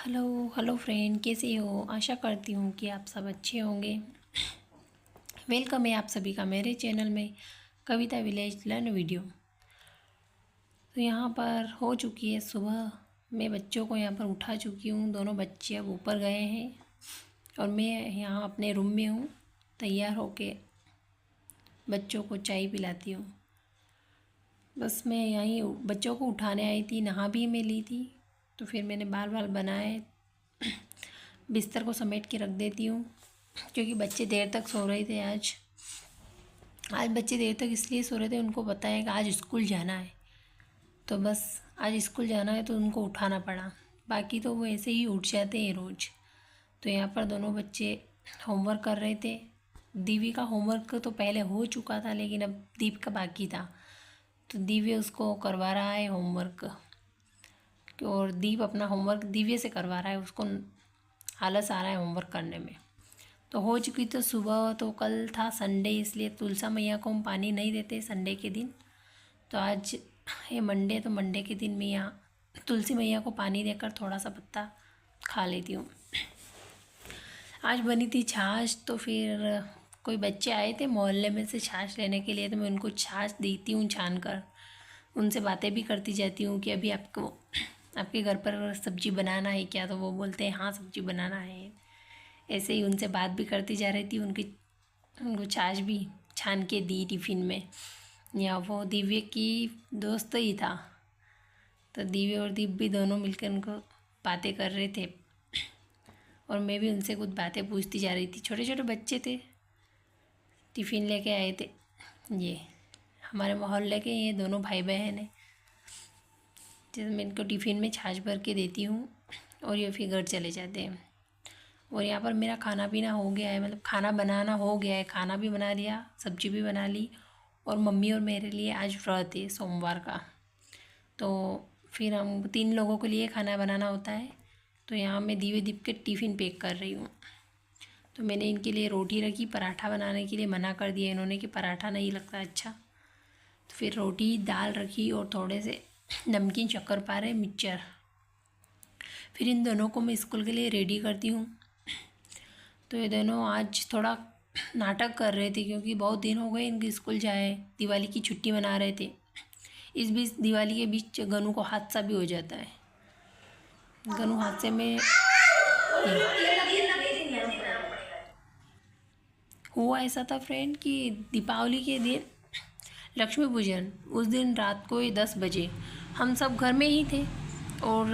Hello hello friend, कैसे हो? आशा करती हूँ कि आप सब अच्छे होंगे। वेलकम है आप सभी का मेरे चैनल में कविता विलेज लर्न वीडियो। तो यहाँ पर हो चुकी है सुबह। मैं बच्चों को यहाँ पर उठा चुकी हूँ। दोनों बच्चे अब ऊपर गए हैं और मैं यहाँ अपने रूम में हूँ, तैयार होके बच्चों को चाय पिलाती हूँ। बस मैं यहीं बच्चों को उठाने आई थी, नहा भी मैं ली थी, तो फिर मैंने बाल बाल बनाए, बिस्तर को समेट के रख देती हूँ क्योंकि बच्चे देर तक सो रहे थे। आज बच्चे देर तक इसलिए सो रहे थे, उनको पता है कि आज स्कूल जाना है, तो बस आज स्कूल जाना है तो उनको उठाना पड़ा। बाकी तो वो ऐसे ही उठ जाते हैं रोज़। तो यहाँ पर दोनों बच्चे होमवर्क कर रहे थे। दिव्य का होमवर्क तो पहले हो चुका था, लेकिन अब दीप का बाकी था, तो दिव्य उसको करवा रहा है होमवर्क। और दीप अपना होमवर्क दिव्य से करवा रहा है, उसको आलस आ रहा है होमवर्क करने में। तो हो चुकी तो सुबह। तो कल था संडे, इसलिए तुलसा मैया को हम पानी नहीं देते संडे के दिन। तो आज ये मंडे, तो मंडे के दिन मैं यहाँ तुलसी मैया को पानी देकर थोड़ा सा पत्ता खा लेती हूँ। आज बनी थी छाछ, तो फिर कोई बच्चे आए थे मोहल्ले में से छाछ लेने के लिए, तो मैं उनको छाछ देती हूँ छान कर। उनसे बातें भी करती जाती हूँ कि अभी आपको आपके घर पर सब्ज़ी बनाना है क्या, तो वो बोलते हैं हाँ सब्ज़ी बनाना है। ऐसे ही उनसे बात भी करती जा रही थी। उनको छाछ भी छान के दी टिफ़िन में। या वो दिव्य की दोस्त ही था, तो दिव्य और दीप भी दोनों मिलकर उनको बातें कर रहे थे और मैं भी उनसे कुछ बातें पूछती जा रही थी। छोटे छोटे बच्चे थे, टिफ़िन लेके आए थे। ये हमारे मोहल्ले के ये दोनों भाई बहन हैं, जैसे मैं इनको टिफ़िन में छाछ भर के देती हूँ और ये फिर घर चले जाते हैं। और यहाँ पर मेरा खाना पीना हो गया है, मतलब खाना बनाना हो गया है। खाना भी बना लिया, सब्जी भी बना ली, और मम्मी और मेरे लिए आज व्रत है सोमवार का, तो फिर हम 3 लोगों के लिए खाना बनाना होता है। तो यहाँ मैं दिव्य दीप के टिफ़िन पैक कर रही हूँ। तो मैंने इनके लिए रोटी रखी, पराठा बनाने के लिए मना कर दिया इन्होंने कि पराठा नहीं लगता अच्छा। तो फिर रोटी दाल रखी और थोड़े से नमकीन, शक्करपारे, मिक्सचर। फिर इन दोनों को मैं स्कूल के लिए रेडी करती हूँ। तो ये दोनों आज थोड़ा नाटक कर रहे थे क्योंकि बहुत दिन हो गए इनके स्कूल जाए, दिवाली की छुट्टी मना रहे थे। इस बीच दिवाली के बीच गनू को हादसा भी हो जाता है। गनू हादसे में हुआ ऐसा था फ्रेंड कि दीपावली के दिन लक्ष्मी पूजन, उस दिन रात को 10 बजे हम सब घर में ही थे और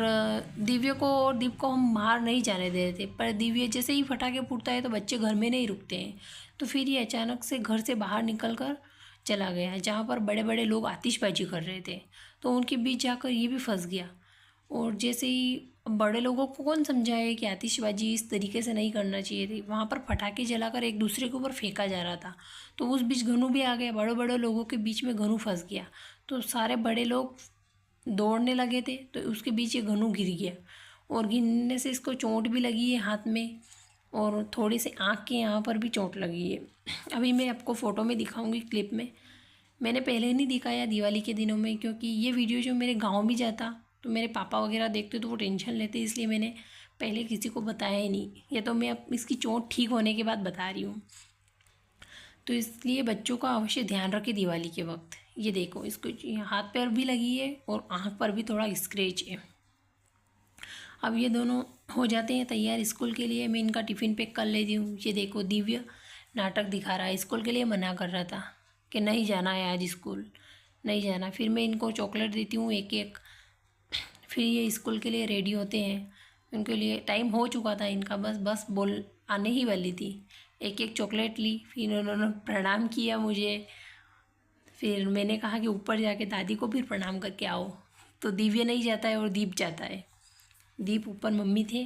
दिव्य को और दीप को हम बाहर नहीं जाने दे रहे थे। पर दिव्य जैसे ही फटाके फूटता है तो बच्चे घर में नहीं रुकते हैं। तो फिर ये अचानक से घर से बाहर निकल कर चला गया, जहाँ पर बड़े बड़े लोग आतिशबाजी कर रहे थे, तो उनके बीच जाकर ये भी फंस गया। और जैसे ही बड़े लोगों को कौन समझाए कि आतिशबाजी इस तरीके से नहीं करना चाहिए थी, वहाँ पर पटाखे जलाकर एक दूसरे के ऊपर फेंका जा रहा था। तो उस बीच घनू भी आ गया, बड़े बड़े लोगों के बीच में घनू फंस गया। तो सारे बड़े लोग दौड़ने लगे थे, तो उसके बीच ये घनू गिर गया और गिरने से इसको चोट भी लगी है हाथ में, और थोड़ी सी आँख के यहाँ पर भी चोट लगी है। अभी मैं आपको फ़ोटो में दिखाऊंगी, क्लिप में। मैंने पहले नहीं दिखाया दिवाली के दिनों में, क्योंकि ये वीडियो जो मेरे गांव में जाता तो मेरे पापा वगैरह देखते तो वो टेंशन लेते, इसलिए मैंने पहले किसी को बताया ही नहीं। ये तो मैं अब इसकी चोट ठीक होने के बाद बता रही हूँ। तो इसलिए बच्चों का अवश्य ध्यान रखें दिवाली के वक्त। ये देखो, इसको हाथ पैर भी लगी है और आँख पर भी थोड़ा स्क्रैच है। अब ये दोनों हो जाते हैं तैयार स्कूल के लिए। मैं इनका टिफ़िन पैक कर लेती हूँ। ये देखो, दिव्य नाटक दिखा रहा है, स्कूल के लिए मना कर रहा था कि नहीं जाना है आज स्कूल, नहीं जाना। फिर मैं इनको चॉकलेट देती हूँ एक एक। फिर ये स्कूल के लिए रेडी होते हैं। उनके लिए टाइम हो चुका था इनका, बस बस बोल आने ही वाली थी। एक एक चॉकलेट ली, फिर उन्होंने प्रणाम किया मुझे। फिर मैंने कहा कि ऊपर जाके दादी को फिर प्रणाम करके आओ। तो दिव्य नहीं जाता है और दीप जाता है। दीप ऊपर मम्मी थे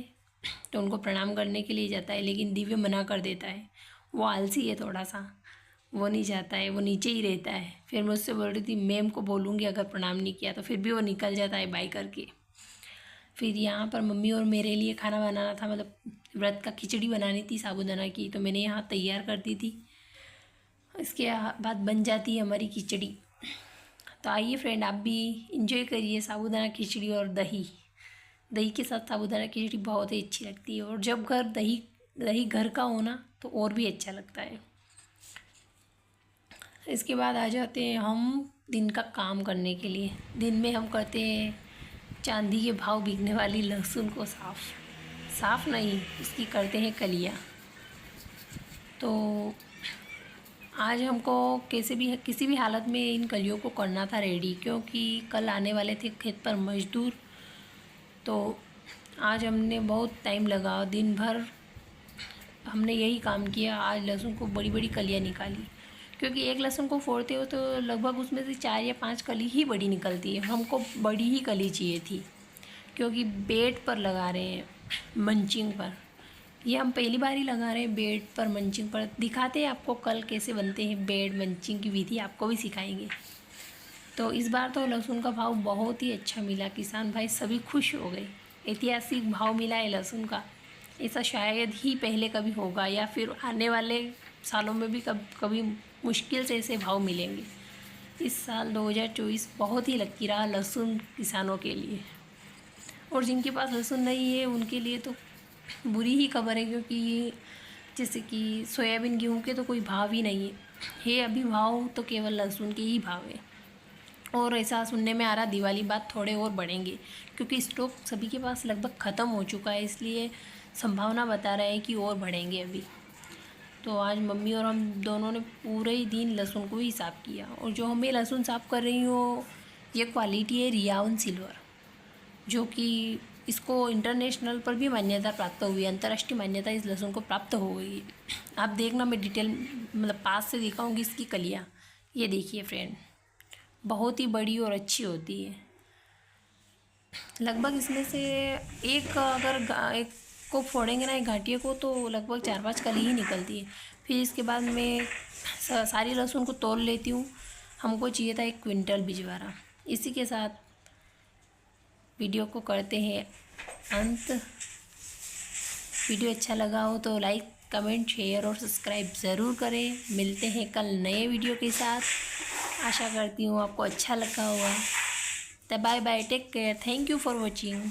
तो उनको प्रणाम करने के लिए जाता है, लेकिन दिव्य मना कर देता है। वो आलसी है थोड़ा सा, वो नहीं जाता है, वो नीचे ही रहता है। फिर मैं उससे बोल रही थी मैम को बोलूँगी अगर प्रणाम नहीं किया तो, फिर भी वो निकल जाता है बाय करके। फिर यहाँ पर मम्मी और मेरे लिए खाना बनाना था, मतलब व्रत का खिचड़ी बनानी थी साबूदाना की, तो मैंने यहाँ तैयार कर दी थी। इसके बाद बन जाती है हमारी खिचड़ी। तो आइए फ्रेंड, आप भी इंजॉय करिए साबूदाना खिचड़ी और दही। दही के साथ साबूदाना की खिचड़ी बहुत ही अच्छी लगती है, और जब दही घर का हो ना तो और भी अच्छा लगता है। इसके बाद आ जाते हैं हम दिन का काम करने के लिए। दिन में हम करते हैं चांदी के भाव बिकने वाली लहसुन को साफ़ नहीं, उसकी करते हैं कलियाँ। तो आज हमको किसी भी हालत में इन कलियों को करना था रेडी, क्योंकि कल आने वाले थे खेत पर मज़दूर। तो आज हमने बहुत टाइम लगा, दिन भर हमने यही काम किया। आज लहसुन को बड़ी बड़ी कलियाँ निकाली, क्योंकि एक लहसुन को फोड़ते हो तो लगभग उसमें से 4 या 5 कली ही बड़ी निकलती है। हमको बड़ी ही कली चाहिए थी, क्योंकि बेड पर लगा रहे हैं, मंचिंग पर। ये हम पहली बार ही लगा रहे हैं बेड पर मंचिंग पर। दिखाते हैं आपको कल कैसे बनते हैं बेड मंचिंग की विधि, आपको भी सिखाएंगे। तो इस बार तो लहसुन का भाव बहुत ही अच्छा मिला, किसान भाई सभी खुश हो गए। ऐतिहासिक भाव मिला है लहसुन का, ऐसा शायद ही पहले कभी होगा, या फिर आने वाले सालों में भी कभी मुश्किल से ऐसे भाव मिलेंगे। इस साल 2024 बहुत ही लकी रहा लहसुन किसानों के लिए, और जिनके पास लहसुन नहीं है उनके लिए तो बुरी ही खबर है, क्योंकि जैसे कि सोयाबीन गेहूँ के तो कोई भाव ही नहीं है अभी। भाव तो केवल लहसुन के ही भाव है, और ऐसा सुनने में आ रहा दिवाली बाद थोड़े और बढ़ेंगे, क्योंकि स्टॉक सभी के पास लगभग ख़त्म हो चुका है, इसलिए संभावना बता रहे हैं कि और बढ़ेंगे अभी। तो आज मम्मी और हम दोनों ने पूरे ही दिन लहसुन को ही साफ़ किया, और जो हमें लहसुन साफ़ कर रही हूँ ये क्वालिटी है रियावन सिल्वर, जो कि इसको इंटरनेशनल पर भी मान्यता प्राप्त हुई है, अंतर्राष्ट्रीय मान्यता इस लहसुन को प्राप्त हो गई है। आप देखना, मैं डिटेल मतलब पास से दिखाऊंगी इसकी कलियाँ। ये देखिए फ्रेंड, बहुत ही बड़ी और अच्छी होती है। लगभग इसमें से एक एक को फोड़ेंगे ना, एक घाटिया को, तो लगभग 4-5 कली ही निकलती है। फिर इसके बाद मैं सारी लहसुन को तोल लेती हूँ। हमको चाहिए था 1 क्विंटल भिजवारा। इसी के साथ वीडियो को करते हैं अंत। वीडियो अच्छा लगा हो तो लाइक, कमेंट, शेयर और सब्सक्राइब ज़रूर करें। मिलते हैं कल नए वीडियो के साथ। आशा करती हूँ आपको अच्छा लगा होगा। तो bye bye, take care, thank you for watching.